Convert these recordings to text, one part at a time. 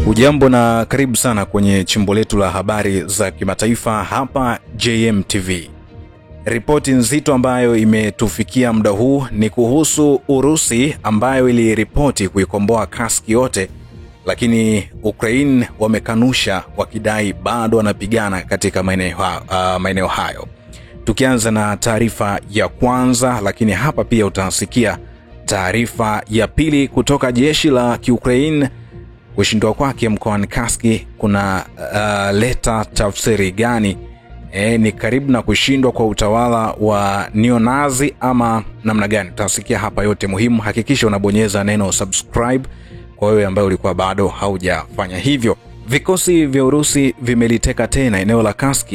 Ujambo na karibu sana kwenye chimbo letu la habari za kimataifa hapa JMTV. Ripoti nzito ambayo imetufikia muda huu ni kuhusu Urusi ambayo iliripoti kuikomboa Kursk yote, lakini Ukraine wamekanusha wakidai bado wanapigana katika maeneo hayo. Tukianza na taarifa ya kwanza, lakini hapa pia utasikia taarifa ya pili kutoka jeshi la Ukraine. Kushindwa kwake mkoani Kursk kuna leta tafsiri gani? Ni karibu na kushindwa kwa utawala wa neo-Nazi ama namna gani? Tutasikia hapa yote muhimu. Hakikisha unabonyeza neno subscribe kwa wewe ambaye ulikuwa bado haujafanya hivyo. Vikosi vya Urusi vimeliteka tena eneo la Kursk,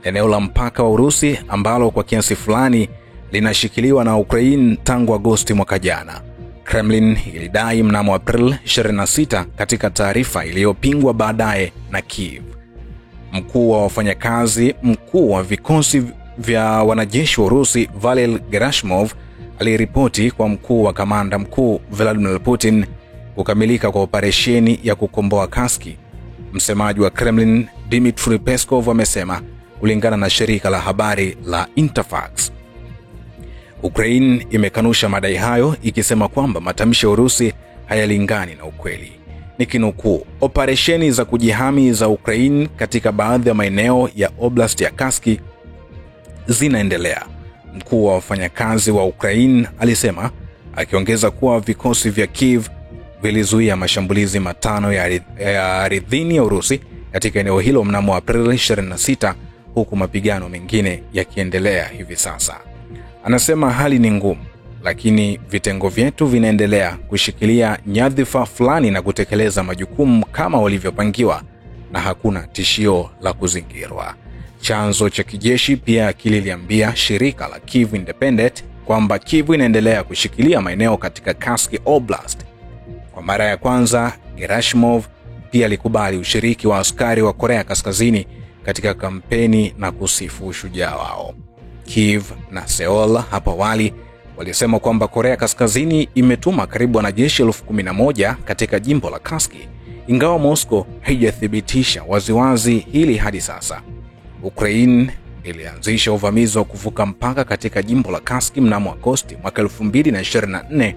eneo la mpaka wa Urusi ambalo kwa kiasi fulani linashikiliwa na Ukraine tangu Agosti mwaka jana. Kremlin ilidai mnamo April 26 katika taarifa iliyopingwa baadaye na Kiev. Mkuu wa wafanyakazi mkuu wa vikosi vya wanajeshi wa Urusi Valery Gerasimov aliripoti kwa mkuu wa kamanda mkuu Vladimir Putin kukamilika kwa operesheni ya kukomboa Kursk. Msemaji wa Kremlin Dmitry Peskov amesema kulingana na shirika la habari la Interfax. Ukraine imekanusha madai hayo ikisema kwamba matamshi ya Urusi hayalingani na ukweli. Nikinukuu, operesheni za kujihami za Ukraine katika baadhi ya maeneo ya Oblast ya Kursk zinaendelea, mkuu wa wafanyakazi wa Ukraine alisema, akiongeza kuwa vikosi vya Kiev vilizuia mashambulizi matano ya ardhini ya Urusi katika eneo hilo mnamo April 26, huku mapigano mengine yakiendelea hivi sasa. Anasema hali ni ngumu, lakini vitengo vyetu vinaendelea kushikilia nyadhifa fulani na kutekeleza majukumu kama walivyopangiwa na hakuna tishio la kuzingirwa. Chanzo cha kijeshi pia kililiambia shirika la Kyiv Independent kwamba Kyiv inaendelea kushikilia maeneo katika Kursk Oblast. Kwa mara ya kwanza, Gerasimov pia alikubali ushiriki wa askari wa Korea Kaskazini katika kampeni na kusifu ushujaa wao. Kiev na Seoul hapo awali walisema kwamba Korea Kaskazini imetuma karibu wanajeshi 11,000 katika jimbo la Kursk, ingawa Moscow haijathibitisha waziwazi hili hadi sasa. Ukraine ilianzisha uvamizi wa kuvuka mpaka katika jimbo la Kursk mnamo Agosti mwaka 2024,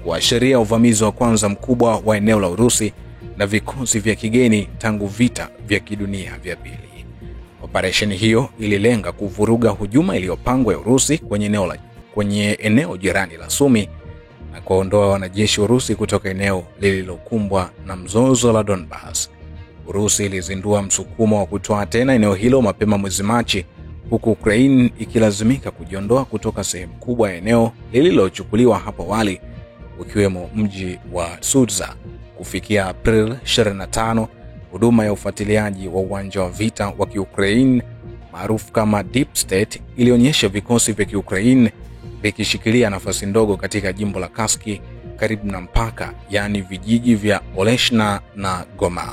kuashiria uvamizi wa kwanza mkubwa wa eneo la Urusi na vikosi vya kigeni tangu vita vya kidunia vya pili. Operesheni hiyo ililenga kuvuruga hujuma iliyopangwa ya Urusi kwenye eneo jirani la Sumi na kuondoa wanajeshi wa Urusi kutoka eneo lililokumbwa na mzozo la Donbas. Urusi ilizindua msukumo wa kutoa tena eneo hilo mapema mwezi Machi, huku Ukraine ikilazimika kujiondoa kutoka sehemu kubwa ya eneo lililochukuliwa hapo awali, ukiwemo mji wa Sudza. Kufikia April 25, huduma ya ufuatiliaji wa uwanja wa vita wa Ukraine maarufu kama Deep State ilionyesha vikosi vya Ukraine vikishikilia nafasi ndogo katika jimbo la Kursk karibu na mpaka, yani vijiji vya Oleshna na Gomel.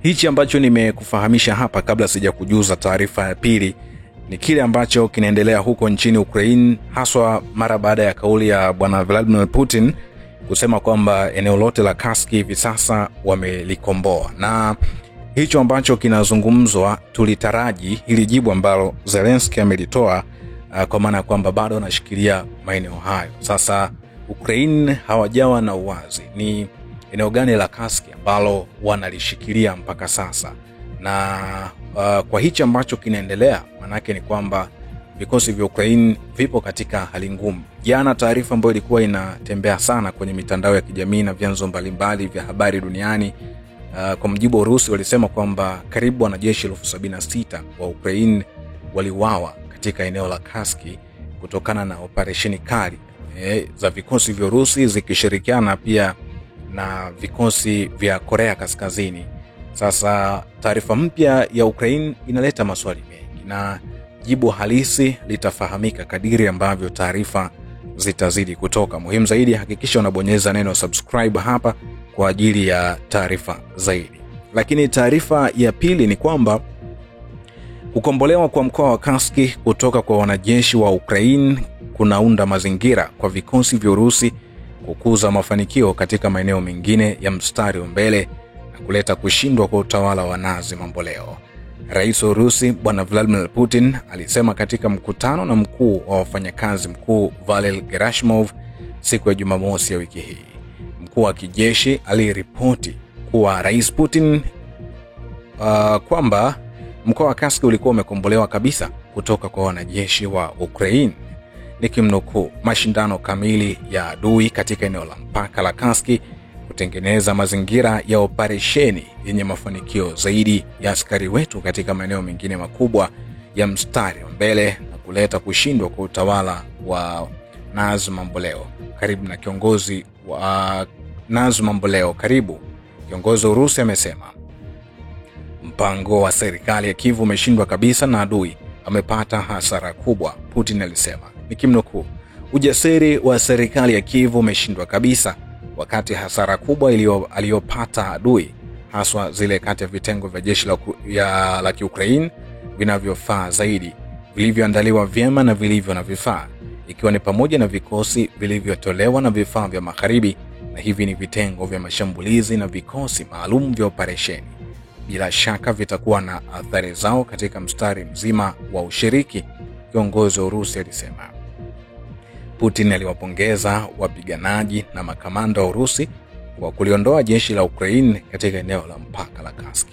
Hichi ambacho nimekufahamisha hapa kabla sija kujuza taarifa ya pili ni kile ambacho kinaendelea huko nchini Ukraine, haswa mara baada ya kauli ya bwana Vladimir Putin kusema kwamba eneo lote la Kursk hivi sasa wamelikomboa. Na hicho ambacho kinazungumzwa, tulitaraji hili jibu ambalo Zelensky amelitoa, kwa maana kwamba bado anashikilia maeneo hayo. Sasa Ukraine hawajawa na uwazi ni eneo gani la Kursk ambalo wanalishikilia mpaka sasa. Na kwa hicho ambacho kinaendelea, manake ni kwamba vikosi vya Ukraine vipo katika hali ngumu. Jana taarifa ambayo ilikuwa inatembea sana kwenye mitandao ya kijamii na vyanzo mbalimbali vya habari duniani, kwa mjibu wa Urusi walisema kwamba karibu wanajeshi 76,000 wa Ukraine waliuawa katika eneo la Kursk kutokana na operesheni kali za vikosi vya Urusi zikishirikiana pia na vikosi vya Korea Kaskazini. Sasa taarifa mpya ya Ukraine inaleta maswali mengi na jibu halisi litafahamika kadiri ambavyo taarifa zitazidi kutoka. Muhimu zaidi, hakikisha unabonyeza neno subscribe hapa kwa ajili ya taarifa zaidi. Lakini taarifa ya pili ni kwamba kukombolewa kwa mkoa wa Kursk kutoka kwa wanajeshi wa Ukraine kunaunda mazingira kwa vikosi vya Urusi kukuza mafanikio katika maeneo mengine ya mstari wa mbele na kuleta kushindwa kwa utawala wa Nazi mamboleo. Rais wa Urusi Bwana Vladimir Putin alisema katika mkutano na mkuu wa wafanyakazi mkuu Valery Gerasimov siku ya Jumamosi ya wiki hii. Mkuu wa kijeshi aliripoti kuwa Rais Putin kwamba mkoa wa Kursk ulikuwa umekombolewa kabisa kutoka kwa wanajeshi wa Ukraine. Nikimnukuu, mashindano kamili ya adui katika eneo la mpaka la Kursk kutengeneza mazingira ya operesheni yenye mafanikio zaidi ya askari wetu katika maeneo mengine makubwa ya mstari wa mbele na kuleta kushindwa kwa utawala wa Nazi mamboleo. Karibu na kiongozi wa Nazi mamboleo karibu. Kiongozi wa Urusi amesema mpango wa serikali ya Kiev umeshindwa kabisa na adui amepata hasara kubwa, Putin alisema. Nikimnukuu, ujasiri wa serikali ya Kiev umeshindwa kabisa wakati hasara kubwa aliyopata adui, haswa zile kati ya vitengo vya jeshi la Ukraine vinavyofaa zaidi, vilivyoandaliwa vyema na vilivyo na vifaa, ikiwa ni pamoja na vikosi vilivyotolewa na vifaa vya magharibi, na hivi ni vitengo vya mashambulizi na vikosi maalum vya operesheni. Bila shaka vitakuwa na athari zao katika mstari mzima wa ushiriki, kiongozi wa Urusi alisema. Putin aliwapongeza wapiganaji na makamanda wa Urusi kwa kuliondoa jeshi la Ukraine katika eneo la mpaka la Kursk.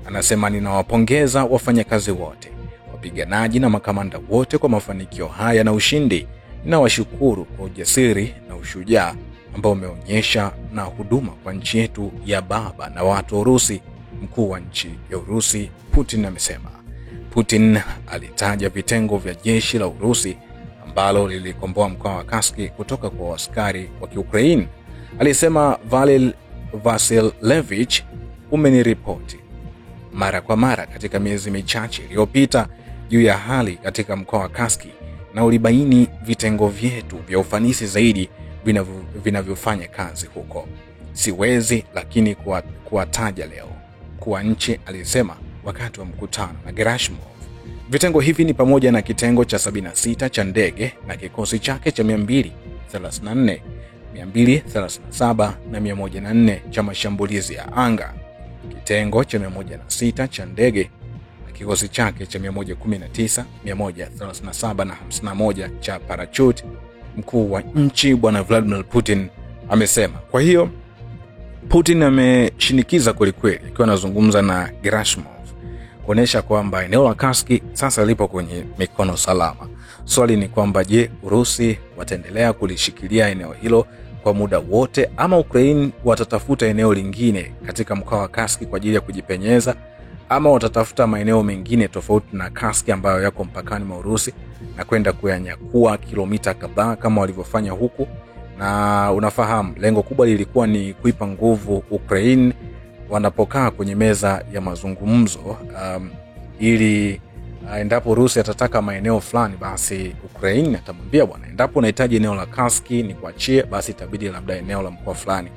Anasema, ninawapongeza wafanyakazi wote, wapiganaji na makamanda wote kwa mafanikio haya na ushindi. Ninawashukuru kwa ujasiri na ushujaa ambao umeonyesha na huduma kwa nchi yetu ya baba na watu wa Urusi, mkuu wa nchi ya Urusi Putin amesema. Putin alitaja vitengo vya jeshi la Urusi ambalo lilikomboa mkoa wa Kursk kutoka kwa askari wa Ukraine. Alisema, Valery Vasilyevich umeniripoti mara kwa mara katika miezi michache iliyopita juu ya hali katika mkoa wa Kursk na ulibaini vitengo vyetu vya ufanisi zaidi vinavyofanya kazi huko. Siwezi lakini kuwataja leo kwa nchi, alisema wakati wa mkutano na Gerasimov. Vitengo hivi ni pamoja na kitengo cha 76 cha ndege na kikosi chake cha 234, 237 na 104 cha mashambulizi ya anga, kitengo cha 106 cha ndege na kikosi chake cha 119, 137 na 51 cha parachute, mkuu wa nchi Bwana Vladimir Putin amesema. Kwa hiyo Putin ameshinikiza kwelikweli akiwa anazungumza na Gerasimov kuonesha kwamba eneo la Kursk sasa lipo kwenye mikono salama. Swali ni kwamba je, Urusi wataendelea kulishikilia eneo hilo kwa muda wote ama Ukraine watatafuta eneo lingine katika mkoa wa Kursk kwa ajili ya kujipenyeza, ama watatafuta maeneo mengine tofauti na Kursk ambayo yako mpakani mwa Urusi na kwenda kuyanyakua kilomita kadhaa kama walivyofanya huku. Na unafahamu lengo kubwa lilikuwa ni kuipa nguvu Ukraine wanapokaa kwenye meza ya mazungumzo, ili endapo Urusi atataka maeneo fulani, basi Ukraine atamwambia, bwana, endapo unahitaji eneo la Kursk ni kuachie, basi itabidi labda eneo la mkoa fulani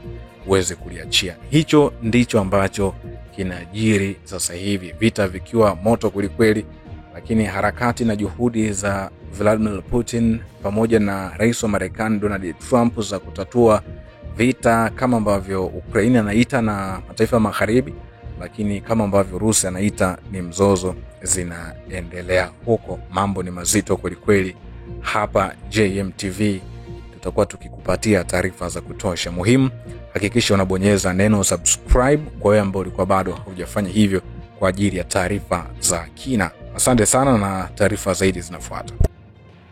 uweze kuliachia. Hicho ndicho ambacho kinajiri sasa hivi, vita vikiwa moto kweli, lakini harakati na juhudi za Vladimir Putin pamoja na rais wa Marekani Donald Trump za kutatua vita kama ambavyo Ukraine anaita na mataifa magharibi, lakini kama ambavyo Urusi anaita ni mzozo, zinaendelea huko. Mambo ni mazito kweli. Hapa JMTV tutakuwa tukikupatia taarifa za kutosha. Muhimu, hakikisha unabonyeza neno subscribe kwa wewe ambao ulikuwa bado hujafanya hivyo kwa ajili ya taarifa za kina. Asante sana na taarifa zaidi zinafuata.